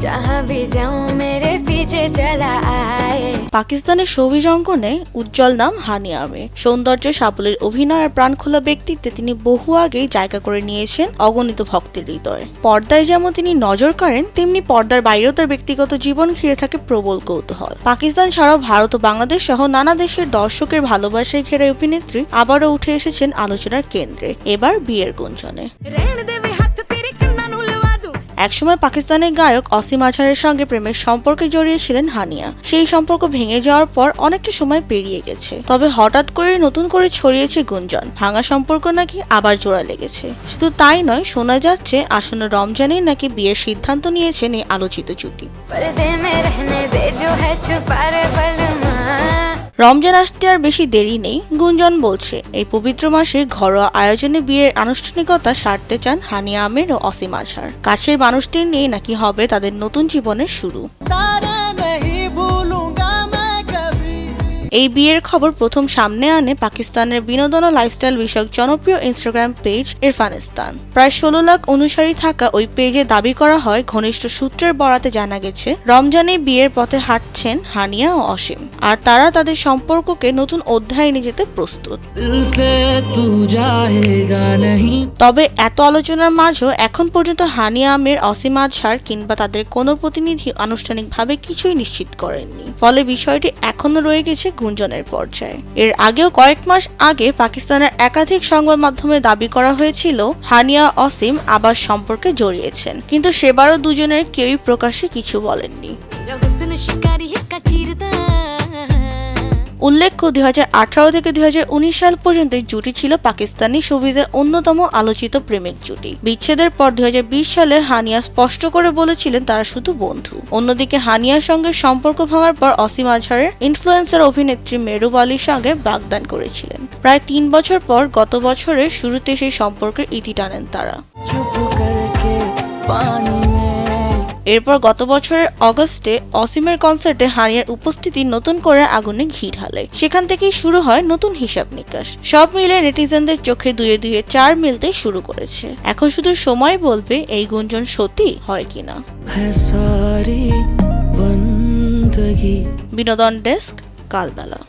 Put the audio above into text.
जहाँ भी जाऊँ मेरे पीछे चला आए। পাকিস্তানের শোবিজ অঙ্গনে উজ্জ্বল নাম হানিয়া আমির। সৌন্দর্য, সাবলীল অভিনয় আর প্রাণখোলা ব্যক্তিত্বে তিনি বহু আগেই জায়গা করে নিয়েছেন অগণিত ভক্তের হৃদয়ে। পর্দায় যেমন তিনি নজর কাড়েন, তেমনি পর্দার বাইরেও তার ব্যক্তিগত জীবন ঘিরে থাকে প্রবল কৌতূহল। পাকিস্তান ছাড়াও ভারত ও বাংলাদেশ সহ নানা দেশের দর্শকের ভালোবাসায় ঘেরা অভিনেত্রী আবারও উঠে এসেছেন আলোচনার কেন্দ্রে, এবার বিয়ের গুঞ্জনে। একসময় পাকিস্তানের গায়ক অসীম আজহারের সঙ্গে প্রেমের সম্পর্কে জড়িয়েছিলেন হানিয়া। সেই সম্পর্ক ভেঙে যাওয়ার পর অনেকটা সময় পেরিয়ে গেছে, তবে হঠাৎ করে নতুন করে ছড়িয়েছে গুঞ্জন ভাঙা সম্পর্ক নাকি আবার জোড়া লেগেছে। শুধু তাই নয়, শোনা যাচ্ছে আসন্ন রমজানে নাকি বিয়ের সিদ্ধান্ত নিয়েছেন এই আলোচিত জুটি। রমজান আসতে আর বেশি দেরি নেই। গুঞ্জন বলছে এই পবিত্র মাসে ঘরোয়া আয়োজনে বিয়ের আনুষ্ঠানিকতা সারতে চান হানিয়া আমির ও অসীম আজহার। কাছের মানুষদের নিয়ে নাকি হবে তাদের নতুন জীবনের শুরু। এই বিয়ের খবর প্রথম সামনে আনে পাকিস্তানের বিনোদন ও লাইফস্টাইল বিষয়ক জনপ্রিয় ইনস্টাগ্রাম পেজ ইরফানিস্তান। প্রায় 16 লাখ অনুসারী থাকা ওই পেজে দাবি করা হয়, ঘনিষ্ঠ সূত্রের বরাতে জানা গেছে রমজানে বিয়ের পথে হাঁটছেন হানিয়া ও অসীম, আর তারা তাদের সম্পর্ককে নতুন অধ্যায়ে নিয়ে যেতে প্রস্তুত। তবে এত আলোচনার মাঝেও এখন পর্যন্ত হানিয়া আমির, অসীম আজহার কিংবা তাদের কোনো প্রতিনিধি আনুষ্ঠানিকভাবে কিছুই নিশ্চিত করেননি। ফলে বিষয়টি এখনো রয়ে গেছে গুঞ্জনের পর্যায়ে। এর আগেও কয়েক মাস আগে পাকিস্তানের একাধিক সংবাদ মাধ্যমে দাবি করা হয়েছিল হানিয়া অসীম আবার সম্পর্কে জড়িয়েছেন, কিন্তু সেবারও দুজনের কেউই প্রকাশ্যে কিছু বলেননি। উল্লেখ্য 2018 থেকে 2019 সাল পর্যন্ত জুটি ছিল পাকিস্তানি শোবিজের অন্যতম আলোচিত প্রেমিক জুটি। বিচ্ছেদের পর 2020 সালে হানিয়া স্পষ্ট করে বলেছিলেন তারা শুধু বন্ধু। অন্যদিকে হানিয়ার সঙ্গে সম্পর্ক ভাঙার পর অসীম আজহারের ইনফ্লুয়েন্সার অভিনেত্রী মেহবুব আলীর সঙ্গে বাগদান করেছিলেন। প্রায় 3 বছর পর গত বছরের শুরুতে সেই সম্পর্কের ইতি টানেন তারা। এরপর গত বছরের অগস্টে অসীমের কনসার্টে হানিয়ার উপস্থিতি নতুন করে আগুনে ঘি ঢালে। সেখান থেকেই শুরু হয় নতুন হিসাব নিকাশ। সব মিলে নেটিজেনদের চোখে দুয়ে দুয়ে 4 মিলতে শুরু করেছে। এখন শুধু সময় বলবে এই গুঞ্জন সত্যি হয় কিনা। বিনোদন ডেস্ক, কালবেলা।